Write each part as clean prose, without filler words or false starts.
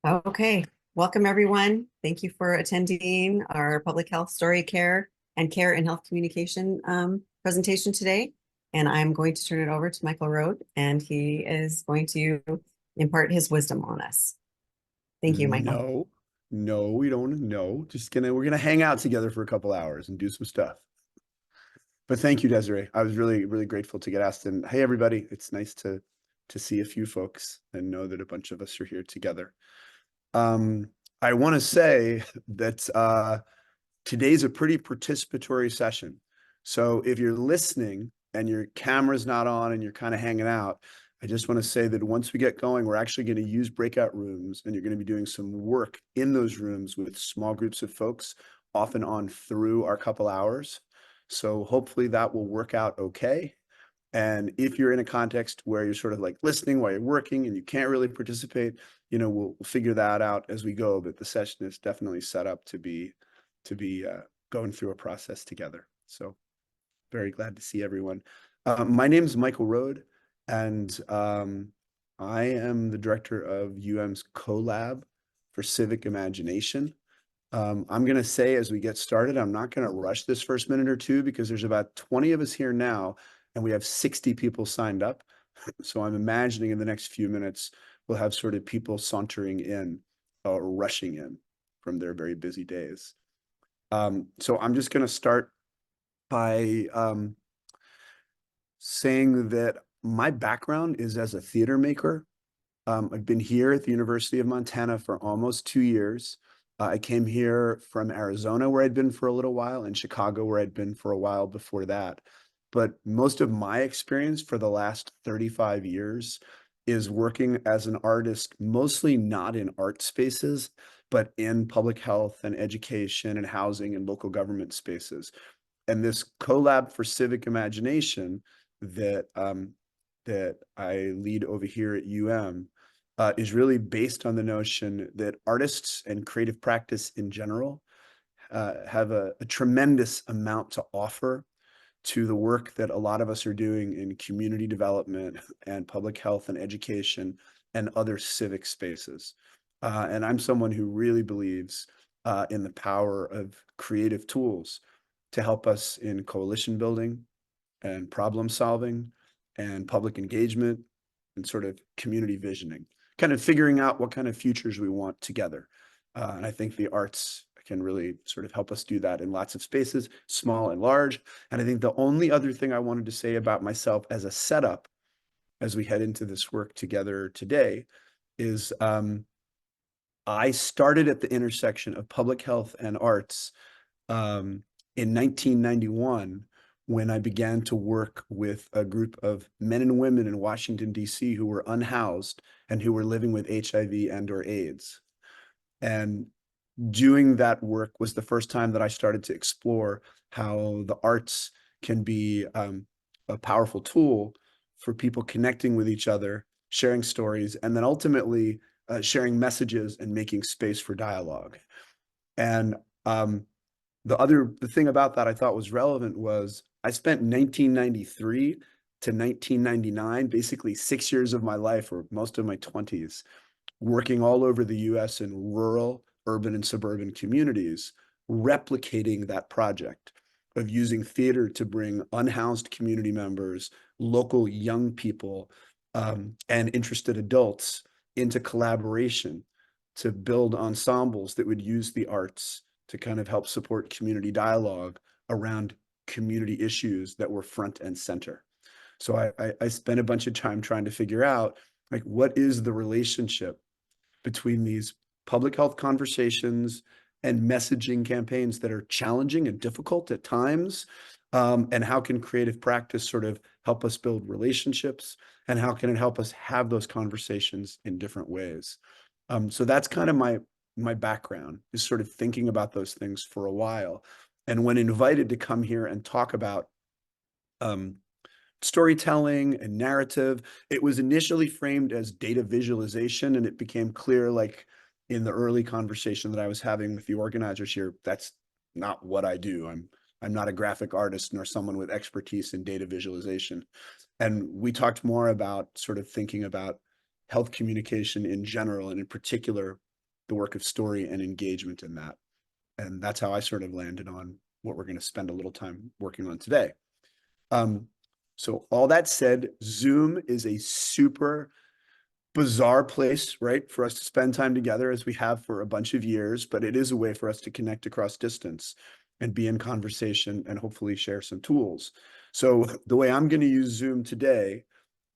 Okay, welcome everyone. Thank you for attending our public health story care and care and health communication presentation today. And I'm going to turn it over to Michael Rode, and he is going to impart his wisdom on us. Thank you, Michael. No, no, we don't. No, we're gonna hang out together for a couple hours and do some stuff. But thank you, Desiree. I was really, really grateful to get asked. And hey, everybody, it's nice to see a few folks and know that a bunch of us are here together. Um, I want to say that today's a pretty participatory session. So if you're listening and your camera's not on and you're kind of hanging out, I just want to say that once we get going, we're actually going to use breakout rooms, and you're going to be doing some work in those rooms with small groups of folks, off and on through our couple hours. So hopefully that will work out okay. And if you're in a context where you're sort of like listening while you're working and you can't really participate, we'll figure that out as we go. But the session is definitely set up to be going through a process together. So very glad to see everyone. My name is Michael Rode, and I am the director of UM's CoLab for Civic Imagination. I'm going to say as we get started, I'm not going to rush this first minute or two because there's about 20 of us here now, and we have 60 people signed up. So I'm imagining in the next few minutes, we'll have sort of people sauntering in or rushing in from their very busy days. So I'm just going to start by saying that my background is as a theater maker. I've been here at the University of Montana for almost 2 years. I came here from Arizona, where I'd been for a little while, and Chicago, where I'd been for a while before that. But most of my experience for the last 35 years is working as an artist, mostly not in art spaces, but in public health and education and housing and local government spaces. And this CoLab for Civic Imagination that I lead over here at UM is really based on the notion that artists and creative practice in general have a tremendous amount to offer to the work that a lot of us are doing in community development and public health and education and other civic spaces. And I'm someone who really believes in the power of creative tools to help us in coalition building and problem solving and public engagement and sort of community visioning, kind of figuring out what kind of futures we want together. And I think the arts can really sort of help us do that in lots of spaces, small and large. And I think the only other thing I wanted to say about myself as a setup as we head into this work together today is I started at the intersection of public health and arts in 1991 when I began to work with a group of men and women in Washington, D.C. who were unhoused and who were living with HIV and/or AIDS. And doing that work was the first time that I started to explore how the arts can be a powerful tool for people connecting with each other, sharing stories, and then ultimately sharing messages and making space for dialogue. And the thing about that I thought was relevant was I spent 1993 to 1999, basically 6 years of my life or most of my 20s, working all over the US in rural, urban, and suburban communities, replicating that project of using theater to bring unhoused community members, local young people, and interested adults into collaboration to build ensembles that would use the arts to kind of help support community dialogue around community issues that were front and center. So I spent a bunch of time trying to figure out, like, what is the relationship between these public health conversations and messaging campaigns that are challenging and difficult at times, and how can creative practice sort of help us build relationships, and how can it help us have those conversations in different ways. So that's kind of my background, is sort of thinking about those things for a while. And when invited to come here and talk about storytelling and narrative, it was initially framed as data visualization, and it became clear, like in the early conversation that I was having with the organizers here, that's not what I do. I'm not a graphic artist nor someone with expertise in data visualization. And we talked more about sort of thinking about health communication in general, and in particular, the work of story and engagement in that. And that's how I sort of landed on what we're going to spend a little time working on today. So all that said, Zoom is a super bizarre place, right, for us to spend time together, as we have for a bunch of years, but it is a way for us to connect across distance and be in conversation and hopefully share some tools. So the way I'm going to use Zoom today,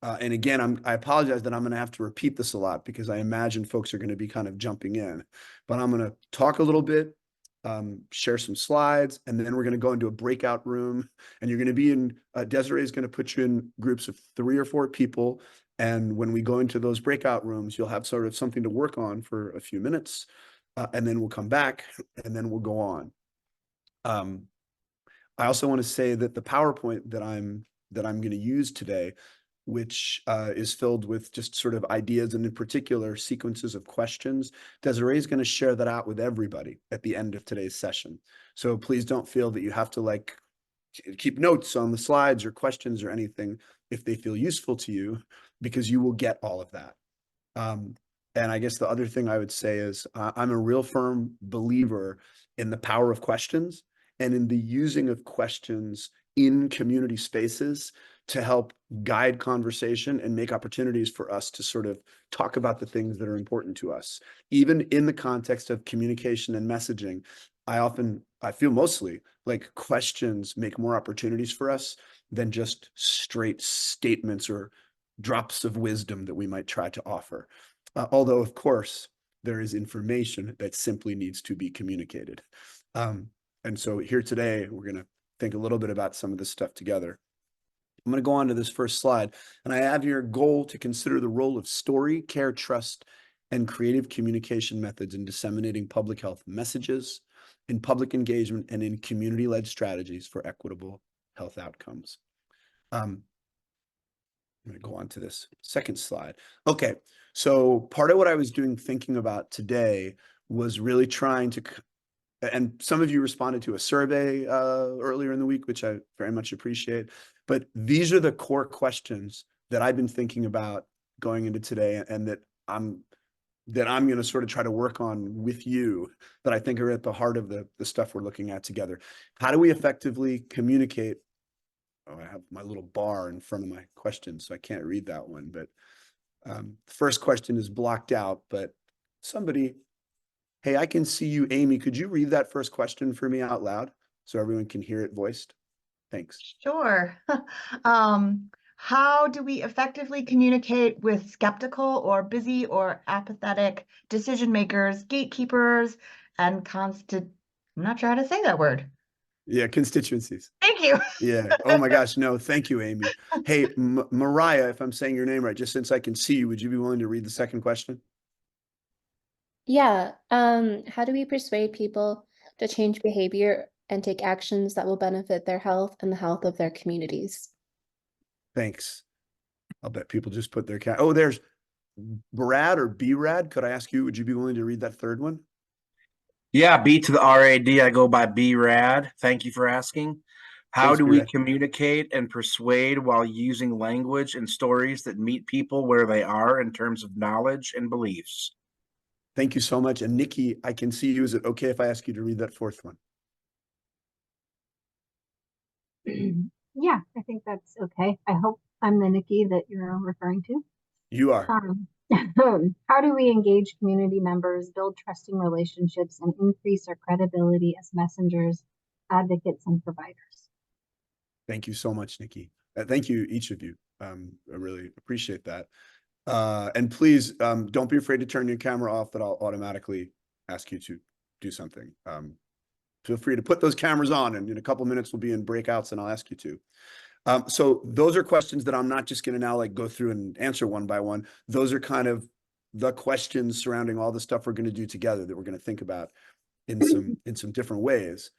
and again, I apologize that I'm going to have to repeat this a lot because I imagine folks are going to be kind of jumping in, but I'm going to talk a little bit, share some slides, and then we're going to go into a breakout room, and you're going to be in, Desiree is going to put you in groups of 3 or 4 people. And when we go into those breakout rooms, you'll have sort of something to work on for a few minutes, and then we'll come back and then we'll go on. I also want to say that the PowerPoint that I'm going to use today, which is filled with just sort of ideas and in particular sequences of questions, Desiree is going to share that out with everybody at the end of today's session. So please don't feel that you have to like keep notes on the slides or questions or anything if they feel useful to you, because you will get all of that. And I guess the other thing I would say is I'm a real firm believer in the power of questions and in the using of questions in community spaces to help guide conversation and make opportunities for us to sort of talk about the things that are important to us. Even in the context of communication and messaging, I feel mostly like questions make more opportunities for us than just straight statements or drops of wisdom that we might try to offer. Although, of course, there is information that simply needs to be communicated. And so here today, we're going to think a little bit about some of this stuff together. I'm going to go on to this first slide, and I have your goal to consider the role of story, care, trust, and creative communication methods in disseminating public health messages, in public engagement, and in community-led strategies for equitable health outcomes. I'm going to go on to this second slide. Okay, so part of what I was thinking about today was really trying to, and some of you responded to a survey earlier in the week, which I very much appreciate. But these are the core questions that I've been thinking about going into today, and that I'm going to sort of try to work on with you, that I think are at the heart of the stuff we're looking at together. How do we effectively communicate? Oh, I have my little bar in front of my questions, so I can't read that one. But the first question is blocked out, but somebody, hey, I can see you, Amy. Could you read that first question for me out loud so everyone can hear it voiced? Thanks. Sure. How do we effectively communicate with skeptical or busy or apathetic decision makers, gatekeepers, and I'm not sure how to say that word. Yeah, constituencies. Thank you. Yeah. Oh my gosh. No, thank you, Amy. Hey, Mariah, if I'm saying your name right, just since I can see you, would you be willing to read the second question? Yeah. How do we persuade people to change behavior and take actions that will benefit their health and the health of their communities? Thanks. I'll bet people just put their cat. Oh, there's Brad or B-Rad. Could I ask you, would you be willing to read that third one? Yeah, B to the R-A-D. I go by B-Rad. Thank you for asking. How Thanks, do we B-Rad. communicate and persuade while using language and stories that meet people where they are in terms of knowledge and beliefs? Thank you so much. And Nikki, I can see you. Is it okay if I ask you to read that fourth one? Yeah, I think that's okay. I hope I'm the Nikki that you're referring to. You are. How do we engage community members, build trusting relationships, and increase our credibility as messengers, advocates, and providers? Thank you so much, Nikki. Thank you, each of you. I really appreciate that. And please, don't be afraid to turn your camera off, that I'll automatically ask you to do something. Feel free to put those cameras on, and in a couple minutes we'll be in breakouts and I'll ask you to. So those are questions that I'm not just going to now like go through and answer one by one. Those are kind of the questions surrounding all the stuff we're going to do together that we're going to think about in some different ways.